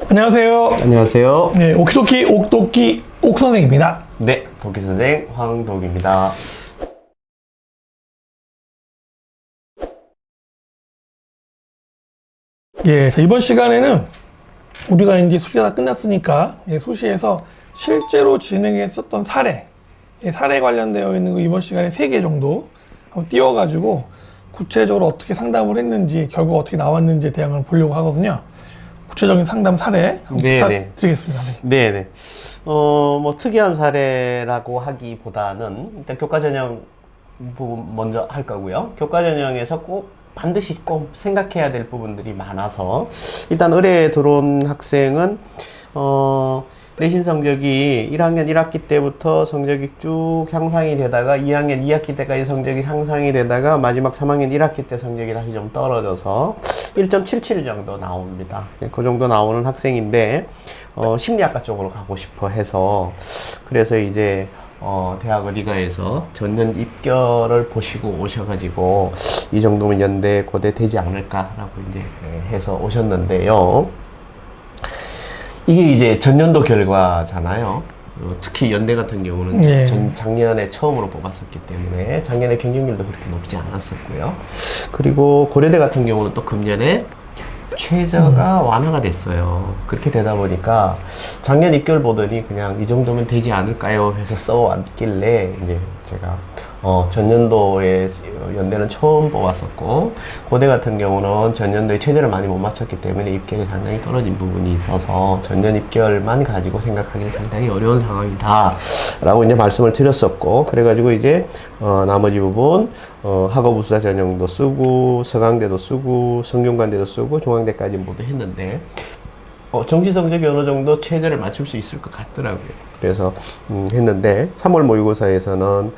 안녕하세요. 안녕하세요. 네, 오키도키 옥도끼 옥선생입니다. 네, 도끼선생 황독입니다. 예, 자, 이번 시간에는 우리가 이제 수시가 다 끝났으니까 수시에서 실제로 진행했었던 사례, 사례 관련되어 있는 거 이번 시간에 3개 정도 한번 띄워가지고 구체적으로 어떻게 상담을 했는지 결과가 어떻게 나왔는지에 대한 보려고 하거든요. 구체적인 상담 사례 한번 부탁드리겠습니다. 네네. 뭐 특이한 사례라고 하기보다는 일단 교과 전형 부분 먼저 할 거고요. 교과 전형에서 꼭 반드시 꼭 생각해야 될 부분들이 많아서 일단 의뢰에 들어온 학생은 내신 성적이 1학년 1학기 때부터 성적이 쭉 향상이 되다가 2학년 2학기 때까지 성적이 향상이 되다가 마지막 3학년 1학기 때 성적이 다시 좀 떨어져서 1.77 정도 나옵니다. 네, 그 정도 나오는 학생인데 심리학과 쪽으로 가고 싶어 해서 그래서 이제 대학 어디가에서 전년 입결을 보시고 오셔가지고 이 정도면 연대 고대 되지 않을까라고 이제 해서 오셨는데요. 이게 이제 전년도 결과잖아요. 특히 연대 같은 경우는 작년에 처음으로 뽑았었기 때문에 작년에 경쟁률도 그렇게 높지 않았었고요. 그리고 고려대 같은 경우는 또 금년에 최저가 완화가 됐어요. 그렇게 되다 보니까 작년 입결 보더니 그냥 이 정도면 되지 않을까요? 해서 써왔길래 이제 제가 전년도에 연대는 처음 뽑았었고 고대 같은 경우는 전년도에 최저를 많이 못 맞췄기 때문에 입결이 상당히 떨어진 부분이 있어서 전년 입결만 가지고 생각하기는 상당히 어려운 상황이다 라고 이제 말씀을 드렸었고 그래가지고 이제 나머지 부분 학업우수자 전형도 쓰고 서강대도 쓰고 성균관대도 쓰고 중앙대까지 모두 했는데 정시 성적이 어느 정도 최저를 맞출 수 있을 것 같더라고요. 그래서 했는데 3월 모의고사에서는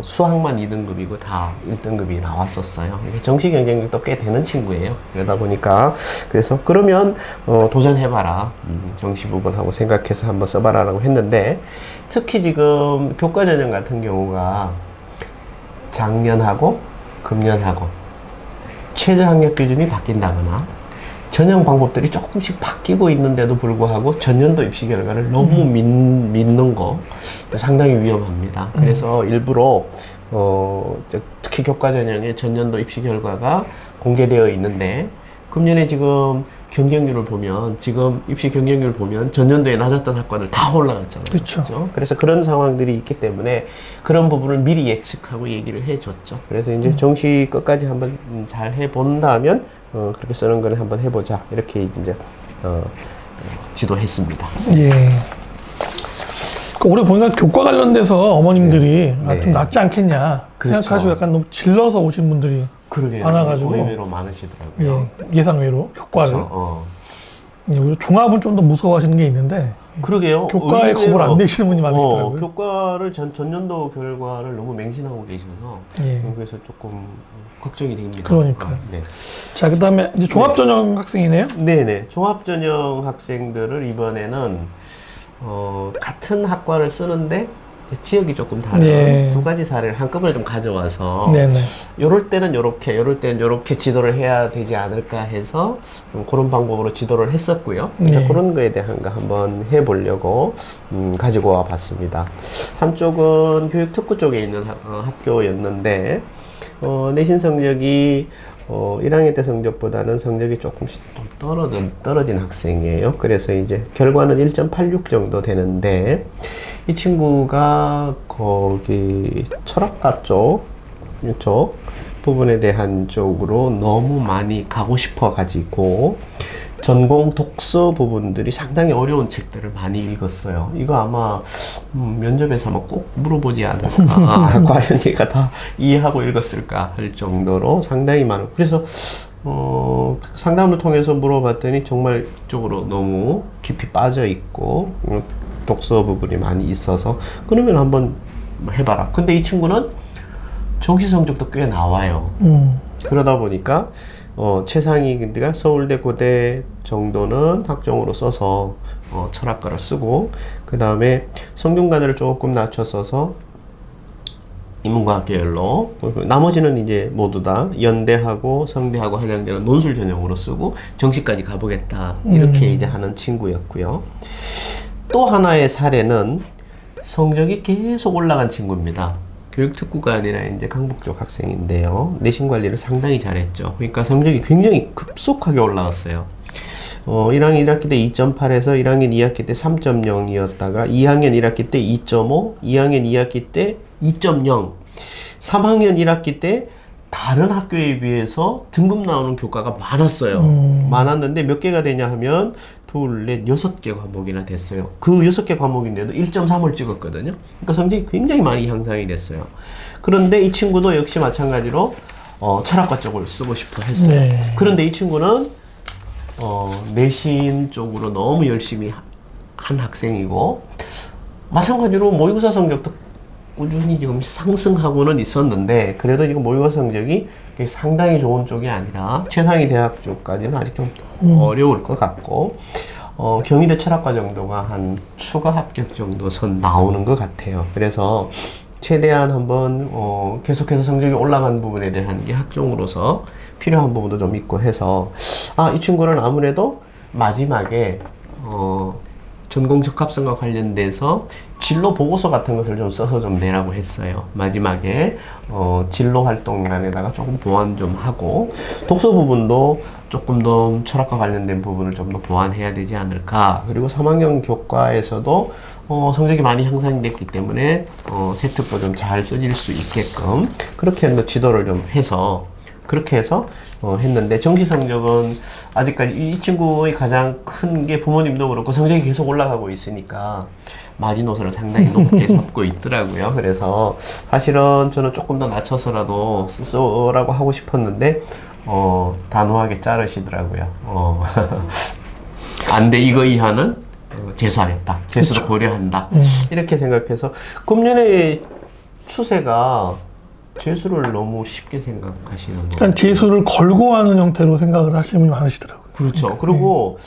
수학만 2등급이고 다 1등급이 나왔었어요. 정시 경쟁률도 꽤 되는 친구예요. 그러다 보니까 그래서 그러면 도전해봐라. 정시 부분하고 생각해서 한번 써봐라라고 했는데 특히 지금 교과 전형 같은 경우가 작년하고 금년하고 최저 학력 기준이 바뀐다거나 전형 방법들이 조금씩 바뀌고 있는데도 불구하고 전년도 입시 결과를 너무 믿는 거 상당히 위험합니다. 그래서 일부러 특히 교과 전형의 전년도 입시 결과가 공개되어 있는데 금년에 지금 경쟁률을 보면 지금 입시 경쟁률 보면 전년도에 낮았던 학과들 다 올라갔잖아요. 그렇죠? 그래서 그런 상황들이 있기 때문에 그런 부분을 미리 예측하고 얘기를 해줬죠. 그래서 이제 정시 끝까지 한번 잘 해본다면 그렇게 쓰는 거는 한번 해보자 이렇게 이제 지도했습니다. 예. 올해 보니까 교과 관련돼서 어머님들이 좀 낫지 않겠냐 그렇죠. 생각하시고 약간 너무 질러서 오신 분들이 그러게요. 많아가지고 의외로 많으시더라고요. 예상외로 교과를. 그렇죠. 오히려 종합은 좀 더 무서워하시는 게 있는데. 그러게요. 교과에 겁을 안 내시는 분이 많으시더라고요. 교과를 전년도 결과를 너무 맹신하고 계셔서 그래서 조금 걱정이 됩니다. 그러니까요. 네. 자, 그다음에 이제 종합전형 학생이네요. 네네. 종합전형 학생들을 이번에는 같은 학과를 쓰는데 지역이 조금 다른 두 가지 사례를 한꺼번에 좀 가져와서 요럴 때는 요렇게 요럴 때는 요렇게 지도를 해야 되지 않을까 해서 그런 방법으로 지도를 했었고요. 그래서 그런 거에 대한 거 한번 해보려고 가지고 와 봤습니다. 한쪽은 교육특구 쪽에 있는 학교였는데 내신 성적이 1학년 때 성적보다는 성적이 조금씩 떨어진 학생이에요. 그래서 이제 결과는 1.86 정도 되는데 이 친구가 거기 철학과 이쪽 부분에 대한 쪽으로 너무 많이 가고 싶어 가지고 전공 독서 부분들이 상당히 어려운 책들을 많이 읽었어요. 이거 아마 면접에서 아마 꼭 물어보지 않을까. 과연 얘가 다 이해하고 읽었을까 할 정도로 상당히 많은. 그래서 상담을 통해서 물어봤더니 정말 이쪽으로 너무 깊이 빠져 있고 독서 부분이 많이 있어서 그러면 한번 해봐라. 근데 이 친구는 정시 성적도 꽤 나와요. 그러다 보니까 최상위가 서울대 고대 정도는 학종으로 써서 철학과를 쓰고 그 다음에 성균관을 조금 낮춰 써서 인문과학 계열로, 나머지는 이제 모두 다 연대하고 성대하고 한양대는 논술 전형으로 쓰고 정시까지 가보겠다 이렇게 이제 하는 친구였고요. 또 하나의 사례는 성적이 계속 올라간 친구입니다. 교육특구가 아니라 이제 강북 쪽 학생인데요. 내신 관리를 상당히 잘했죠. 그러니까 성적이 굉장히 급속하게 올라왔어요. 1학년 1학기 때 2.8에서 1학년 2학기 때 3.0이었다가 2학년 1학기 때 2.5, 2학년 2학기 때 2.0, 3학년 1학기 때 다른 학교에 비해서 등급 나오는 교과가 많았어요. 많았는데 몇 개가 되냐 하면 둘, 넷, 6개 과목이나 됐어요. 그 6개 과목인데도 1.3을 찍었거든요. 그러니까 성적이 굉장히 많이 향상이 됐어요. 그런데 이 친구도 역시 마찬가지로 철학과 쪽을 쓰고 싶어 했어요. 네. 그런데 이 친구는 내신 쪽으로 너무 열심히 한 학생이고, 마찬가지로 모의고사 성적도 꾸준히 지금 상승하고는 있었는데, 그래도 지금 모의고사 성적이 상당히 좋은 쪽이 아니라 최상위 대학 쪽까지는 아직 좀 어려울 것 같고, 경희대 철학과 정도가 한 추가 합격 정도 선 나오는 것 같아요. 그래서 최대한 한번 계속해서 성적이 올라간 부분에 대한 게 학종으로서 필요한 부분도 좀 있고 해서, 이 친구는 아무래도 마지막에 전공 적합성과 관련돼서 진로 보고서 같은 것을 좀 써서 좀 내라고 했어요. 마지막에 진로 활동란에다가 조금 보완 좀 하고, 독서 부분도 조금 더 철학과 관련된 부분을 좀 더 보완해야 되지 않을까. 그리고 3학년 교과에서도 성적이 많이 향상이 됐기 때문에 세특도 좀 잘 써질 수 있게끔 그렇게 한번 지도를 좀 해서, 그렇게 해서 했는데, 정시 성적은 아직까지 이 친구의 가장 큰 게 부모님도 그렇고 성적이 계속 올라가고 있으니까 마지노선을 상당히 높게 잡고 있더라고요. 그래서 사실은 저는 조금 더 낮춰서라도 쓰라고 하고 싶었는데 단호하게 자르시더라고요. 안 돼, 이거 이하는 재수하겠다. 재수를 고려한다. 이렇게 생각해서 금년의 추세가 재수를 너무 쉽게 생각하시는 거예요. 그러니까 재수를 걸고 하는 형태로 생각을 하시는 분이 많으시더라고요. 그렇죠. 그리고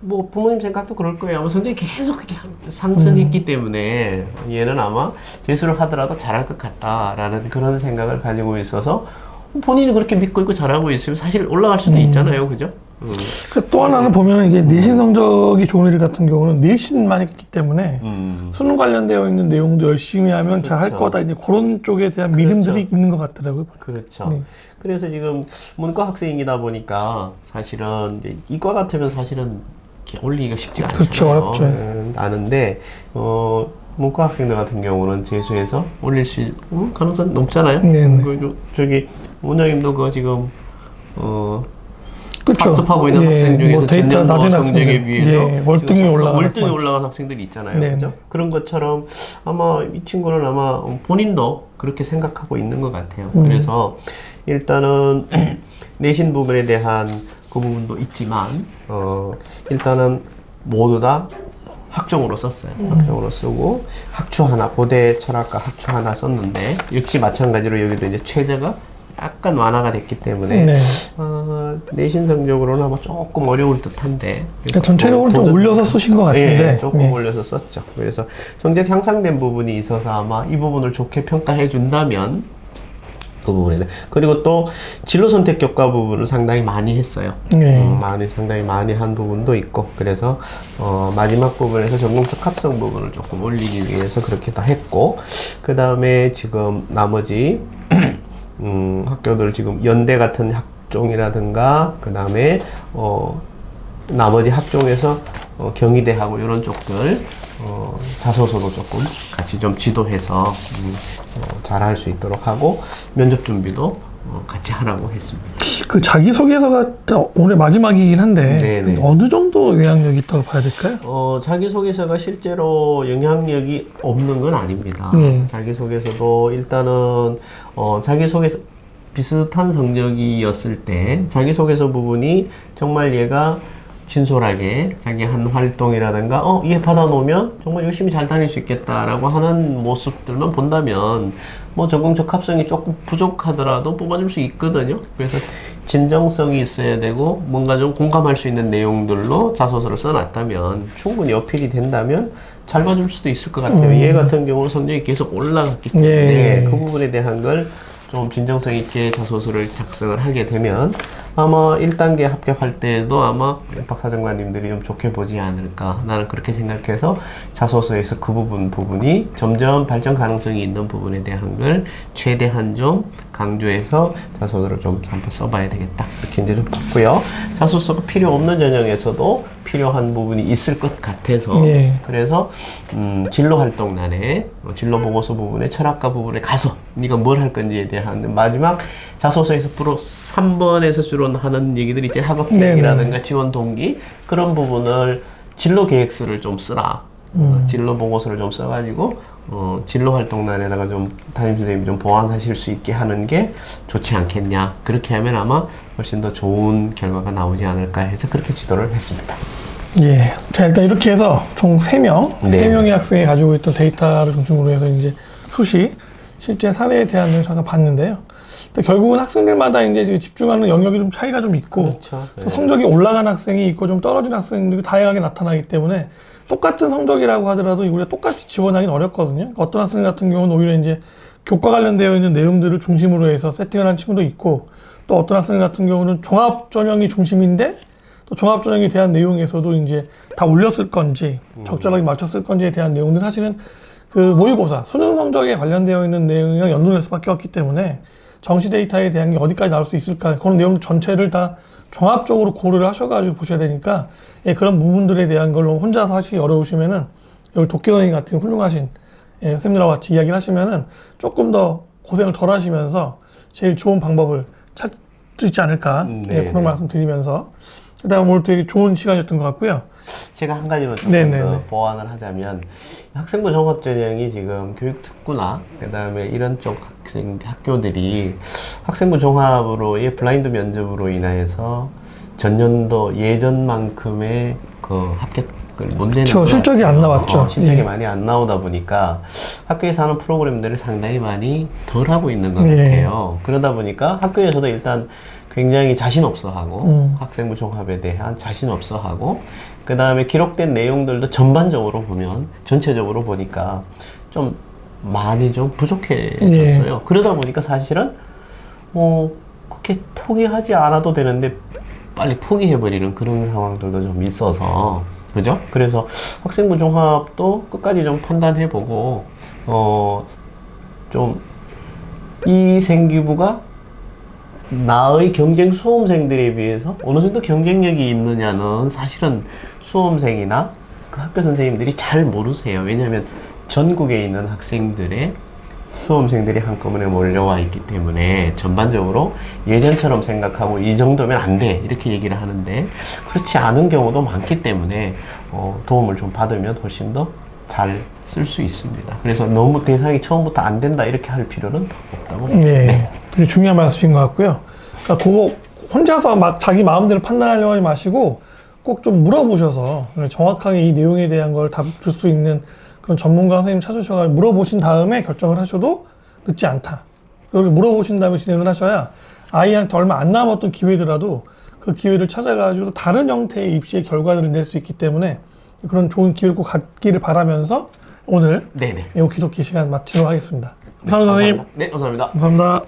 뭐 부모님 생각도 그럴 거예요. 아마 성적이 계속 그렇게 상승했기 때문에 얘는 아마 재수를 하더라도 잘할 것 같다라는 그런 생각을 가지고 있어서 본인이 그렇게 믿고 있고 잘하고 있으면 사실 올라갈 수도 있잖아요. 그죠? 또 하나는 보면 이게 내신 성적이 좋은 애들 같은 경우는 내신만 했기 때문에 수능 관련되어 있는 내용도 열심히 하면 잘 할 그렇죠. 거다. 이제 그런 쪽에 대한 그렇죠. 믿음들이 있는 것 같더라고요. 그렇죠. 네. 그래서 지금 문과 학생이다 보니까 사실은 이제 이과 같으면 사실은 이렇게 올리기가 쉽지가 않잖아요. 그렇죠. 어렵죠. 아는데 문과 학생들 같은 경우는 재수해서 올릴 수 있는 가능성 높잖아요. 네네. 저기 원장님도 그 지금 그렇죠. 학습하고 있는 학생 중에서 뭐 데이터 전년도 낮은 성적에 학생들, 비해서 월등히 올라간 월등히 학생. 올라간 학생들이 있잖아요. 네네. 그죠? 그런 것처럼 아마 이 친구는 아마 본인도 그렇게 생각하고 있는 것 같아요. 그래서 일단은 내신 부분에 대한 그 부분도 있지만 일단은 모두 다 학종으로 썼어요. 학종으로 쓰고 학추 하나, 고대 철학과 학추 하나 썼는데, 역시 마찬가지로 여기도 이제 최저가 약간 완화가 됐기 때문에 네. 내신 성적으로는 아마 조금 어려울 듯한데, 그러니까 전체적으로 좀 올려서 쓰신 것 같은데. 예, 조금 올려서 썼죠. 그래서 성적 향상된 부분이 있어서 아마 이 부분을 좋게 평가해 준다면 그 부분에, 그리고 또 진로 선택 교과 부분을 상당히 많이 했어요. 상당히 많이 한 부분도 있고, 그래서 마지막 부분에서 전공 적합성 부분을 조금 올리기 위해서 그렇게 다 했고, 그 다음에 지금 나머지 학교들 지금 연대 같은 학종이라든가, 그 다음에 나머지 학종에서 경희대하고 이런 쪽들 자소서도 조금 같이 좀 지도해서 잘할 수 있도록 하고, 면접 준비도 같이 하라고 했습니다. 그 자기소개서가 올해 마지막이긴 한데 네네. 어느 정도 영향력이 있다고 봐야 될까요? 자기소개서가 실제로 영향력이 없는 건 아닙니다. 자기소개서도 일단은 자기소개서 비슷한 성적이었을 때 자기소개서 부분이 정말 얘가 진솔하게 자기 한 활동이라든가 얘 받아놓으면 정말 열심히 잘 다닐 수 있겠다라고 하는 모습들만 본다면 뭐 전공 적합성이 조금 부족하더라도 뽑아줄 수 있거든요. 그래서 진정성이 있어야 되고 뭔가 좀 공감할 수 있는 내용들로 자소서를 써놨다면, 충분히 어필이 된다면 잘 봐줄 수도 있을 것 같아요. 얘 같은 경우는 성적이 계속 올라갔기 때문에 예. 그 부분에 대한 걸 좀 진정성 있게 자소서를 작성을 하게 되면 아마 1단계 합격할 때도 아마 박 사정관님들이 좀 좋게 보지 않을까, 나는 그렇게 생각해서 자소서에서 그 부분이 점점 발전 가능성이 있는 부분에 대한 걸 최대한 좀 강조해서 자소서를 좀 한번 써봐야 되겠다, 이렇게 이제 좀 봤고요. 자소서가 필요 없는 전형에서도 필요한 부분이 있을 것 같아서 예. 그래서 진로활동란에 진로 보고서 부분에 철학과 부분에 가서 네가 뭘 할 건지에 대한 마지막 자소서에서 주로 3번에서 주로 하는 얘기들이 이제 학업 계획이라든가 지원 동기, 그런 부분을 진로 계획서를 좀 쓰라. 진로 보고서를 좀 써가지고 진로 활동란에다가 좀 담임 선생님이 좀 보완하실 수 있게 하는 게 좋지 않겠냐. 그렇게 하면 아마 훨씬 더 좋은 결과가 나오지 않을까 해서 그렇게 지도를 했습니다. 예. 자, 일단 이렇게 해서 총 3명, 네. 3명의 학생이 가지고 있던 데이터를 중심으로 해서 이제 수시, 실제 사례에 대한 내용을 잠깐 봤는데요. 근데 결국은 학생들마다 이제 집중하는 영역이 좀 차이가 좀 있고, 그렇죠. 네. 성적이 올라간 학생이 있고 좀 떨어진 학생들이 다양하게 나타나기 때문에 똑같은 성적이라고 하더라도 우리가 똑같이 지원하기는 어렵거든요. 그러니까 어떤 학생 같은 경우는 오히려 이제 교과 관련되어 있는 내용들을 중심으로 해서 세팅을 한 친구도 있고, 또 어떤 학생 같은 경우는 종합 전형이 중심인데 또 종합 전형에 대한 내용에서도 이제 다 올렸을 건지 적절하게 맞췄을 건지에 대한 내용들 사실은 그 모의고사 수능 성적에 관련되어 있는 내용이랑 연동될 수밖에 없기 때문에 정시 데이터에 대한 게 어디까지 나올 수 있을까, 그런 내용 전체를 다 종합적으로 고려를 하셔가지고 보셔야 되니까, 예, 그런 부분들에 대한 걸로 혼자서 하시기 어려우시면은 여기 도끼 선생님 같은 훌륭하신 선생님들하고 같이 이야기를 하시면은 조금 더 고생을 덜 하시면서 제일 좋은 방법을 찾을 수 있지 않을까, 예, 그런 말씀 드리면서 일단 오늘 되게 좋은 시간이었던 것 같고요. 제가 한 가지만 조금 더 보완을 하자면, 학생부 종합전형이 지금 교육특구나 그 다음에 이런 쪽 학교들이 학생부 종합으로의 블라인드 면접으로 인하여서 전년도 예전만큼의 그 합격을 못 내는 그렇죠. 실적이 안 나왔죠. 실적이 많이 안 나오다 보니까 학교에서 하는 프로그램들을 상당히 많이 덜 하고 있는 것 예. 같아요. 그러다 보니까 학교에서도 일단 굉장히 자신 없어 하고, 학생부 종합에 대한 자신 없어 하고, 그 다음에 기록된 내용들도 전반적으로 보면, 전체적으로 보니까 좀 많이 좀 부족해졌어요. 예. 그러다 보니까 사실은 그렇게 포기하지 않아도 되는데 빨리 포기해버리는 그런 상황들도 좀 있어서, 그죠? 그래서 학생부 종합도 끝까지 좀 판단해보고, 좀 이 생기부가 나의 경쟁 수험생들에 비해서 어느 정도 경쟁력이 있느냐는 사실은 수험생이나 그 학교 선생님들이 잘 모르세요. 왜냐하면 전국에 있는 학생들의 수험생들이 한꺼번에 몰려와 있기 때문에 전반적으로 예전처럼 생각하고 이 정도면 안 돼, 이렇게 얘기를 하는데 그렇지 않은 경우도 많기 때문에 도움을 좀 받으면 훨씬 더 잘 쓸 수 있습니다. 그래서 너무 대상이 처음부터 안 된다 이렇게 할 필요는 없다고 봅니다. 네. 되게 중요한 말씀인 것 같고요. 그러니까 그거 혼자서 막 자기 마음대로 판단하려고 하지 마시고 꼭 좀 물어보셔서 정확하게 이 내용에 대한 걸 답 줄 수 있는 그런 전문가 선생님 찾으셔서 물어보신 다음에 결정을 하셔도 늦지 않다. 그리고 물어보신 다음에 진행을 하셔야 아이한테 얼마 안 남았던 기회더라도 그 기회를 찾아가지고 다른 형태의 입시의 결과들을 낼 수 있기 때문에 그런 좋은 기회를 꼭 갖기를 바라면서 오늘 네네. 이 기독기 시간 마치도록 하겠습니다. 감사합니다, 선생님. 네, 감사합니다. 감사합니다.